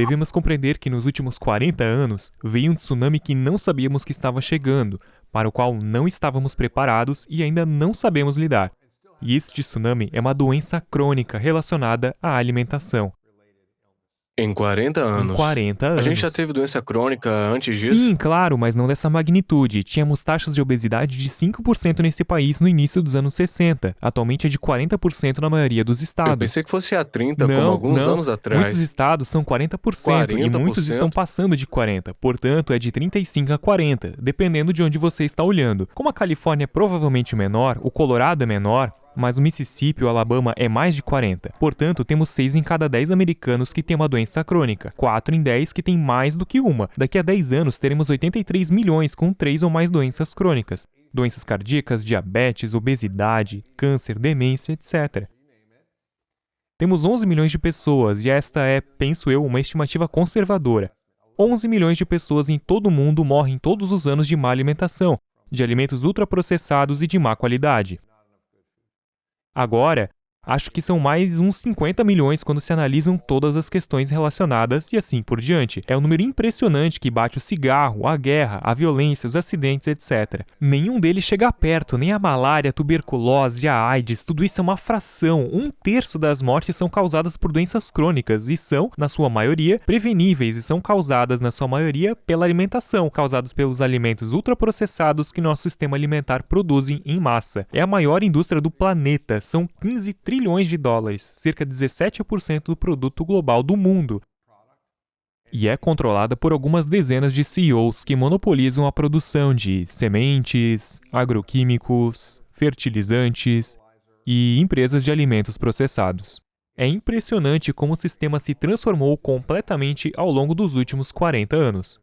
devemos compreender que nos últimos 40 anos veio um tsunami que não sabíamos que estava chegando, para o qual não estávamos preparados e ainda não sabemos lidar. E este tsunami é uma doença crônica relacionada à alimentação. Em 40 Em anos. 40 A gente já anos. teve doença crônica antes disso? Sim, claro, mas não dessa magnitude. Tínhamos taxas de obesidade de 5% nesse país no início dos anos 60. Atualmente é de 40% na maioria dos Eu estados. pensei que fosse a 30, como alguns anos atrás. Muitos estados são 40%, e muitos 40%? estão passando de 40%. Portanto, é de 35 a 40, dependendo de onde você está olhando. Como a Califórnia é provavelmente menor, o Colorado é menor, mas o Mississippi e o Alabama é mais de 40. Portanto, temos 6 em cada 10 americanos que têm uma doença crônica, 4 em 10 que têm mais do que uma. Daqui a 10 anos, teremos 83 milhões com 3 ou mais doenças crônicas. Doenças cardíacas, diabetes, obesidade, câncer, demência, etc. Temos 11 milhões de pessoas, e esta é, penso eu, uma estimativa conservadora. 11 milhões de pessoas em todo o mundo morrem todos os anos de má alimentação, de alimentos ultraprocessados e de má qualidade. Agora, acho que são mais uns 50 milhões quando se analisam todas as questões relacionadas e assim por diante. É um número impressionante que bate o cigarro, a guerra, a violência, os acidentes, etc. Nenhum deles chega perto, nem a malária, a tuberculose, a AIDS, tudo isso é uma fração. 1/3 das mortes são causadas por doenças crônicas e são, na sua maioria, preveníveis e são causadas, na sua maioria, pela alimentação, causados pelos alimentos ultraprocessados que nosso sistema alimentar produz em massa. É a maior indústria do planeta, são 15 trilhões de dólares, cerca de 17% do produto global do mundo. E é controlada por algumas dezenas de CEOs que monopolizam a produção de sementes, agroquímicos, fertilizantes e empresas de alimentos processados. É impressionante como o sistema se transformou completamente ao longo dos últimos 40 anos.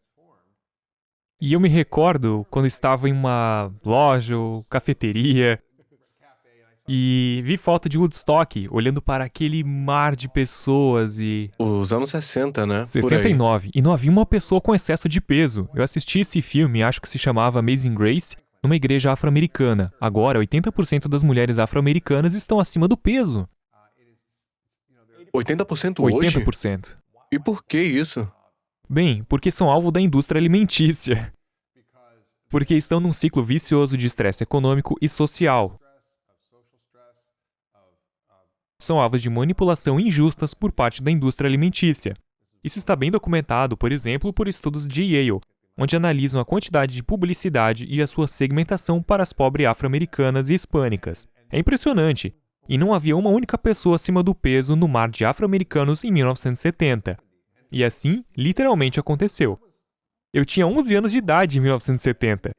E eu me recordo quando estava em uma loja ou cafeteria e vi foto de Woodstock, olhando para aquele mar de pessoas e... Os anos 60, né? Por aí. 69, e não havia uma pessoa com excesso de peso. Eu assisti esse filme, acho que se chamava Amazing Grace, numa igreja afro-americana. Agora, 80% das mulheres afro-americanas estão acima do peso. 80% hoje? 80%. E por que isso? Bem, porque são alvo da indústria alimentícia. Porque estão num ciclo vicioso de estresse econômico e social. São alvos de manipulação injustas por parte da indústria alimentícia. Isso está bem documentado, por exemplo, por estudos de Yale, onde analisam a quantidade de publicidade e a sua segmentação para as pobres afro-americanas e hispânicas. É impressionante. E não havia uma única pessoa acima do peso no mar de afro-americanos em 1970. E assim, literalmente aconteceu. Eu tinha 11 anos de idade em 1970.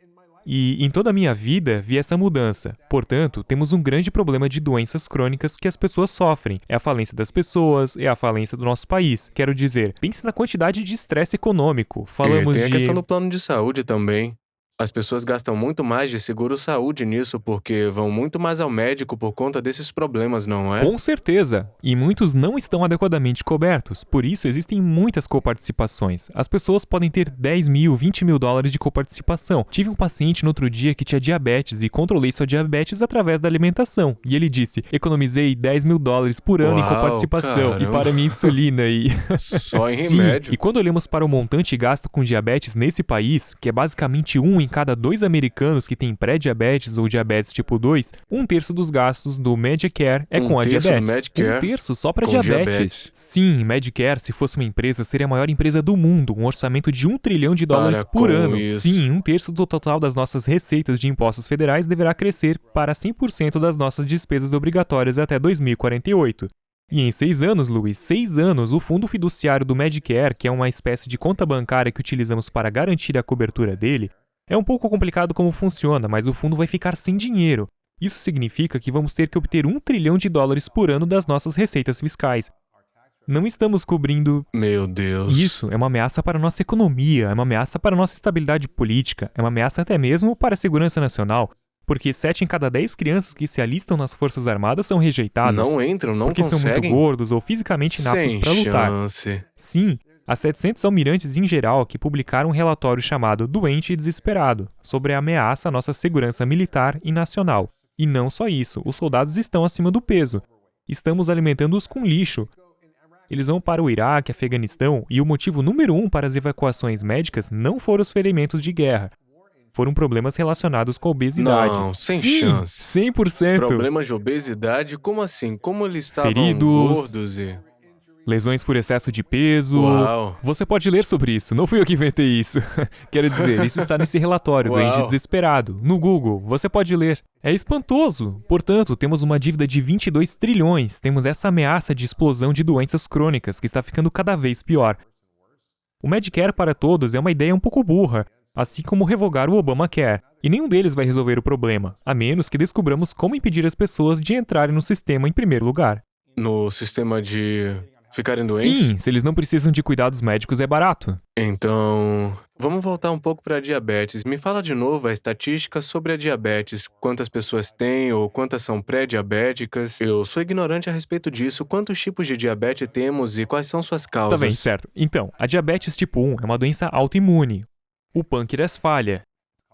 E em toda a minha vida vi essa mudança. Portanto, temos um grande problema de doenças crônicas que as pessoas sofrem. É a falência das pessoas, é a falência do nosso país. Quero dizer, pense na quantidade de estresse econômico. Falamos E tem a de... questão do plano de saúde também. As pessoas gastam muito mais de seguro-saúde nisso porque vão muito mais ao médico por conta desses problemas, não é? Com certeza! E muitos não estão adequadamente cobertos, por isso existem muitas coparticipações. As pessoas podem ter 10 mil, 20 mil dólares de coparticipação. Tive um paciente no outro dia que tinha diabetes e controlei sua diabetes através da alimentação. E ele disse, economizei 10 mil dólares por ano em Uau, coparticipação caramba. e para minha insulina e... Só em Sim, remédio. e quando olhamos para o montante gasto com diabetes nesse país, que é basicamente 1 em cada 2 americanos que têm pré-diabetes ou diabetes tipo 2, 1/3 dos gastos do Medicare é com a 1/3 do diabetes. Medicare 1/3 só para com diabetes. diabetes. Sim, Medicare, se fosse uma empresa, seria a maior empresa do mundo, um orçamento de 1 trilhão de dólares Para por com ano. isso. Sim, 1/3 do total das nossas receitas de impostos federais deverá crescer para 100% das nossas despesas obrigatórias até 2048. E em 6 anos, Luiz, 6 anos, o fundo fiduciário do Medicare, que é uma espécie de conta bancária que utilizamos para garantir a cobertura dele, é um pouco complicado como funciona, mas o fundo vai ficar sem dinheiro. Isso significa que vamos ter que obter 1 trilhão de dólares por ano das nossas receitas fiscais. Não estamos cobrindo... Meu Deus. Isso é uma ameaça para a nossa economia, é uma ameaça para a nossa estabilidade política, é uma ameaça até mesmo para a segurança nacional, porque 7 em cada 10 crianças que se alistam nas Forças Armadas são rejeitadas. Não entram, não porque conseguem. são muito gordos ou fisicamente inaptos Sem para lutar. chance. Sim, há 700 almirantes em geral que publicaram um relatório chamado Doente e Desesperado, sobre a ameaça à nossa segurança militar e nacional. E não só isso, os soldados estão acima do peso. Estamos alimentando-os com lixo. Eles vão para o Iraque, Afeganistão, e o motivo número 1 para as evacuações médicas não foram os ferimentos de guerra. Foram problemas relacionados com a obesidade. Não, sem Sim, chance. 100%. Problemas de obesidade? Como assim? Como eles estavam Feridos. gordos e... Lesões por excesso de peso. Uau. Você pode ler sobre isso, não fui eu que inventei isso. Quero dizer, isso está nesse relatório, Uau. Doente Desesperado, no Google, você pode ler. É espantoso. Portanto, temos uma dívida de 22 trilhões, temos essa ameaça de explosão de doenças crônicas que está ficando cada vez pior. O Medicare para todos é uma ideia um pouco burra, assim como revogar o Obamacare. E nenhum deles vai resolver o problema, a menos que descobramos como impedir as pessoas de entrarem no sistema em primeiro lugar. No sistema de ficarem doentes? Sim, se eles não precisam de cuidados médicos é barato. Então, vamos voltar um pouco para a diabetes. Me fala de novo a estatística sobre a diabetes. Quantas pessoas têm ou quantas são pré-diabéticas? Eu sou ignorante a respeito disso. Quantos tipos de diabetes temos e quais são suas causas? Está bem, certo. Então, a diabetes tipo 1 é uma doença autoimune. O pâncreas falha.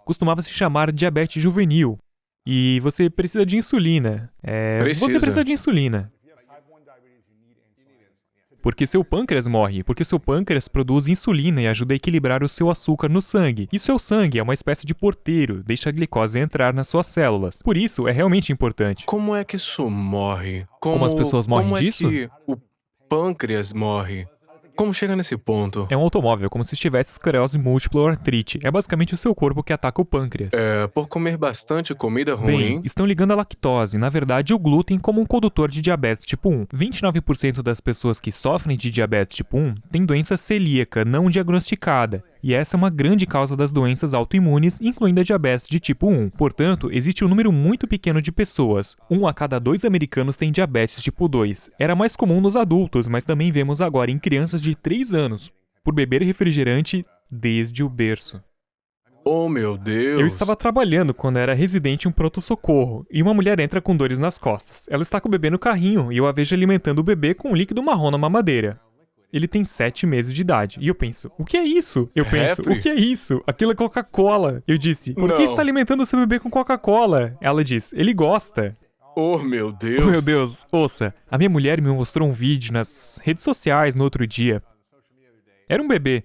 Costumava se chamar diabetes juvenil. E você precisa de insulina. Você precisa de insulina. Porque seu pâncreas morre, porque seu pâncreas produz insulina e ajuda a equilibrar o seu açúcar no sangue. E seu sangue é uma espécie de porteiro, deixa a glicose entrar nas suas células. Por isso, é realmente importante. Como é que isso morre? Como as pessoas morrem disso? Como é que o pâncreas morre? Como chega nesse ponto? É um automóvel, como se tivesse esclerose múltipla ou artrite. É basicamente o seu corpo que ataca o pâncreas. É, por comer bastante comida ruim? Bem, estão ligando a lactose, na verdade o glúten, como um condutor de diabetes tipo 1. 29% das pessoas que sofrem de diabetes tipo 1 têm doença celíaca não diagnosticada. E essa é uma grande causa das doenças autoimunes, incluindo a diabetes de tipo 1. Portanto, existe um número muito pequeno de pessoas. 1 a cada 2 americanos tem diabetes tipo 2. Era mais comum nos adultos, mas também vemos agora em crianças de 3 anos, por beber refrigerante desde o berço. Oh, meu Deus! Eu estava trabalhando quando era residente em um pronto-socorro, e uma mulher entra com dores nas costas. Ela está com o bebê no carrinho, e eu a vejo alimentando o bebê com um líquido marrom na mamadeira. Ele tem 7 meses de idade. E eu penso, o que é isso? Eu penso, Refri? o que é isso? Aquilo é Coca-Cola. Eu disse, por que Não. está alimentando seu bebê com Coca-Cola? Ela diz, ele gosta. Oh, meu Deus! Oh, meu Deus, ouça, a minha mulher me mostrou um vídeo nas redes sociais no outro dia. Era um bebê.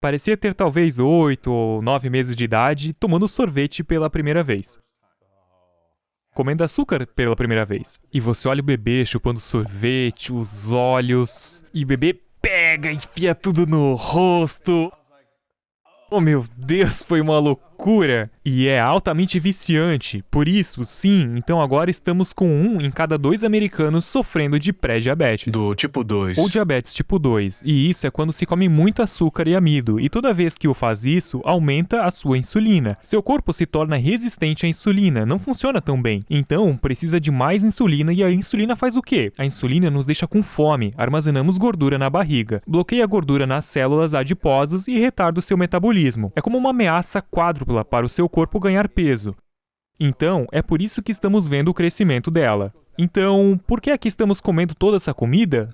Parecia ter talvez 8 ou 9 meses de idade, tomando sorvete pela primeira vez. Comendo açúcar pela primeira vez. E você olha o bebê chupando sorvete, os olhos, e o bebê pega e enfia tudo no rosto. Oh, meu Deus, foi uma loucura! E é altamente viciante. Por isso, sim, então agora estamos com 1 em cada 2 americanos sofrendo de pré-diabetes. Do tipo 2. Ou diabetes tipo 2, e isso é quando se come muito açúcar e amido, e toda vez que o faz isso, aumenta a sua insulina. Seu corpo se torna resistente à insulina, não funciona tão bem. Então, precisa de mais insulina, e a insulina faz o quê? A insulina nos deixa com fome, armazenamos gordura na barriga, bloqueia a gordura nas células adiposas e retarda o seu metabolismo. É como uma ameaça quádrupla para o seu corpo ganhar peso. Então, é por isso que estamos vendo o crescimento dela. Então, por que é que estamos comendo toda essa comida?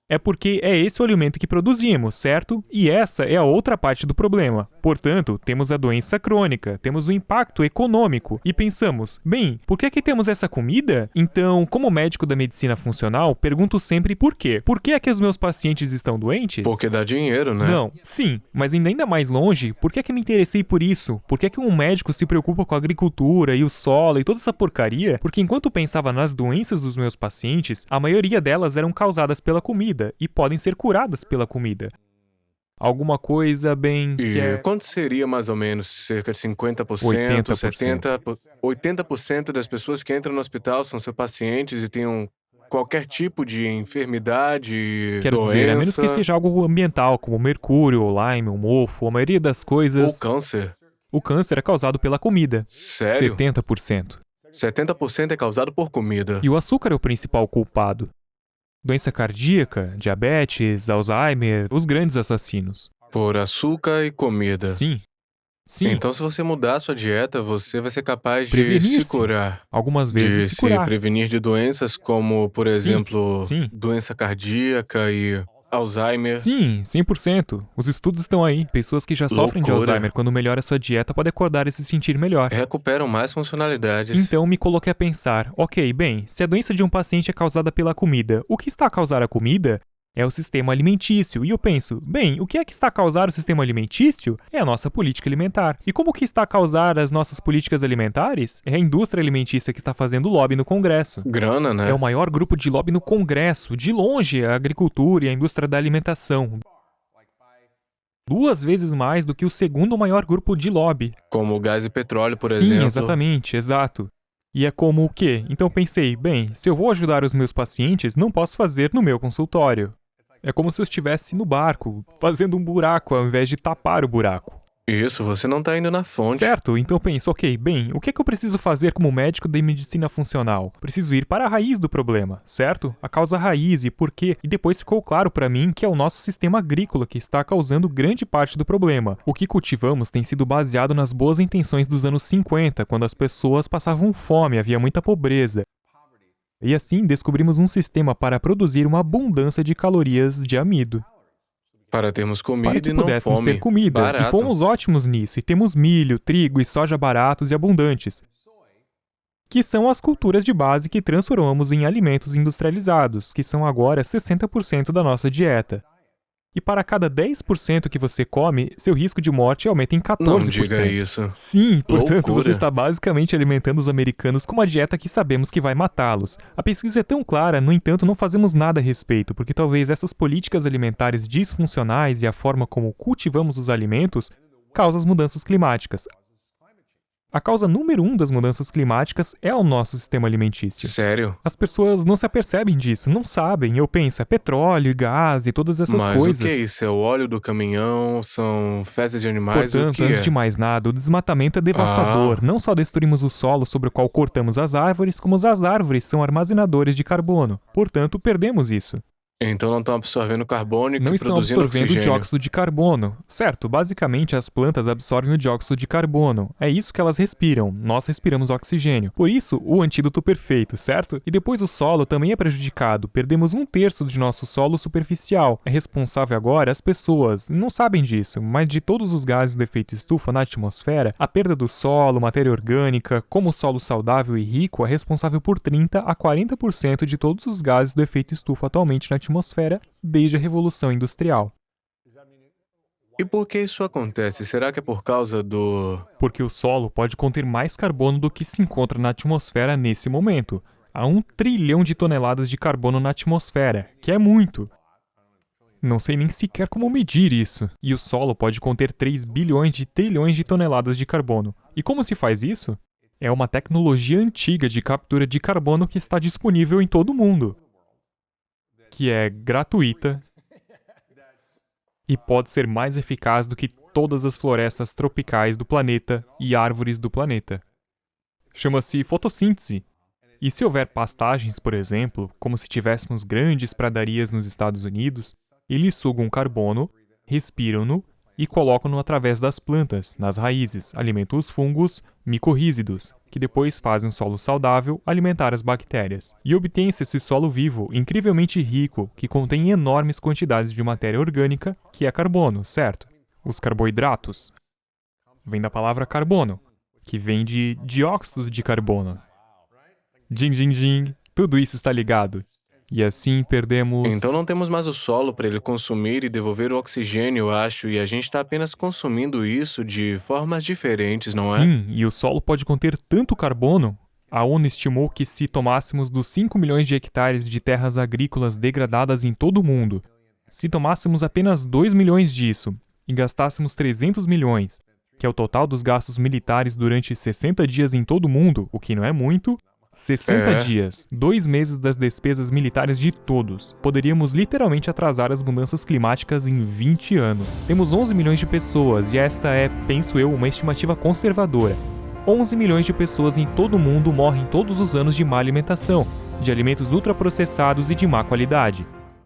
É porque é esse o alimento que produzimos, certo? E essa é a outra parte do problema. Portanto, temos a doença crônica, temos o impacto econômico e pensamos, bem, por que é que temos essa comida? Então, como médico da medicina funcional, pergunto sempre por quê. Por que é que os meus pacientes estão doentes? Porque dá dinheiro, né? Não, sim, mas ainda mais longe, por que é que me interessei por isso? Por que é que um médico se preocupa com a agricultura e o solo e toda essa porcaria? Porque enquanto pensava nas doenças dos meus pacientes, a maioria delas eram causadas pela comida e podem ser curadas pela comida. Alguma coisa bem... E quanto seria mais ou menos? Cerca de 50%, 80%. 70%? 80% das pessoas que entram no hospital são seus pacientes e têm qualquer tipo de enfermidade, Quero doença... dizer, a menos que seja algo ambiental, como mercúrio, ou Lyme, ou mofo, a maioria das coisas... Ou câncer. O câncer é causado pela comida. Sério? 70%. 70% é causado por comida. E o açúcar é o principal culpado. Doença cardíaca, diabetes, Alzheimer, os grandes assassinos. Por açúcar e comida. Sim. Sim. Então, se você mudar a sua dieta, você vai ser capaz de Prevenir-se. se curar. Algumas vezes De se curar. prevenir de doenças como, por exemplo, sim. doença cardíaca e Alzheimer. Sim, 100%. Os estudos estão aí. Pessoas que já sofrem de Loucura. Alzheimer, quando melhora sua dieta, podem acordar e se sentir melhor. Recuperam mais funcionalidades. Então me coloquei a pensar, ok, bem, se a doença de um paciente é causada pela comida, o que está a causar a comida? é o sistema alimentício. E eu penso, bem, o que é que está a causar o sistema alimentício? É a nossa política alimentar. E como que está a causar as nossas políticas alimentares? É a indústria alimentícia que está fazendo lobby no Congresso. Grana, né? É o maior grupo de lobby no Congresso, de longe, a agricultura e a indústria da alimentação. 2 vezes mais do que o segundo maior grupo de lobby. Como gás e petróleo, por Sim, exemplo. exatamente, exato. E é como o quê? Então pensei, bem, se eu vou ajudar os meus pacientes, não posso fazer no meu consultório. É como se eu estivesse no barco, fazendo um buraco ao invés de tapar o buraco. Isso, você não tá indo na fonte. Certo? Então penso, ok, bem, o que é que eu preciso fazer como médico de medicina funcional? Preciso ir para a raiz do problema, certo? A causa raiz e por quê? E depois ficou claro para mim que é o nosso sistema agrícola que está causando grande parte do problema. O que cultivamos tem sido baseado nas boas intenções dos anos 50, quando as pessoas passavam fome, havia muita pobreza. E assim descobrimos um sistema para produzir uma abundância de calorias de amido. Para termos Para comida que e não pudéssemos fome. ter comida. Barato. E fomos ótimos nisso. E temos milho, trigo e soja baratos e abundantes, que são as culturas de base que transformamos em alimentos industrializados, que são agora 60% da nossa dieta. E para cada 10% que você come, seu risco de morte aumenta em 14%. Não diga isso. Sim, portanto Loucura. você está basicamente alimentando os americanos com uma dieta que sabemos que vai matá-los. A pesquisa é tão clara, no entanto não fazemos nada a respeito, porque talvez essas políticas alimentares disfuncionais e a forma como cultivamos os alimentos causam as mudanças climáticas. A causa número 1 das mudanças climáticas é o nosso sistema alimentício. Sério? As pessoas não se apercebem disso, não sabem. Eu penso, é petróleo e gás e todas essas Mas coisas. o que é isso? É o óleo do caminhão? São fezes de animais? o Portanto, que antes é? de mais nada, o desmatamento é devastador. Não só destruímos o solo sobre o qual cortamos as árvores, como as árvores são armazenadores de carbono. Portanto, perdemos isso. Então não estão absorvendo carbono e Não estão produzindo absorvendo oxigênio. dióxido de carbono. Certo, basicamente as plantas absorvem o dióxido de carbono. É isso que elas respiram. Nós respiramos oxigênio. Por isso, o antídoto perfeito, certo? E depois o solo também é prejudicado. Perdemos 1/3 de nosso solo superficial. É responsável agora as pessoas. Não sabem disso, mas de todos os gases do efeito estufa na atmosfera, a perda do solo, matéria orgânica, como o solo saudável e rico, é responsável por 30 a 40% de todos os gases do efeito estufa atualmente na atmosfera desde a Revolução Industrial. E por que isso acontece? Será que é por causa do... Porque o solo pode conter mais carbono do que se encontra na atmosfera nesse momento. Há 1 trilhão de toneladas de carbono na atmosfera, que é muito. Não sei nem sequer como medir isso. E o solo pode conter 3 bilhões de trilhões de toneladas de carbono. E como se faz isso? É uma tecnologia antiga de captura de carbono que está disponível em todo o mundo, que é gratuita e pode ser mais eficaz do que todas as florestas tropicais do planeta e árvores do planeta. Chama-se fotossíntese. E se houver pastagens, por exemplo, como se tivéssemos grandes pradarias nos Estados Unidos, eles sugam carbono, respiram-no e colocam-no através das plantas, nas raízes, alimentam os fungos micorrízidos, que depois fazem um solo saudável alimentar as bactérias. E obtém-se esse solo vivo, incrivelmente rico, que contém enormes quantidades de matéria orgânica, que é carbono, certo? Os carboidratos vêm da palavra carbono, que vem de dióxido de carbono. Ding, ding, ding, tudo isso está ligado. E assim perdemos... Então não temos mais o solo para ele consumir e devolver o oxigênio, eu acho, e a gente está apenas consumindo isso de formas diferentes, não é? Sim, e o solo pode conter tanto carbono. A ONU estimou que se tomássemos dos 5 milhões de hectares de terras agrícolas degradadas em todo o mundo, se tomássemos apenas 2 milhões disso e gastássemos 300 milhões, que é o total dos gastos militares durante 60 dias em todo o mundo, o que não é muito... 60 dias, 2 meses das despesas militares de todos. Poderíamos literalmente atrasar as mudanças climáticas em 20 anos. Temos 11 milhões de pessoas e esta é, penso eu, uma estimativa conservadora. 11 milhões de pessoas em todo o mundo morrem todos os anos de má alimentação, de alimentos ultraprocessados e de má qualidade.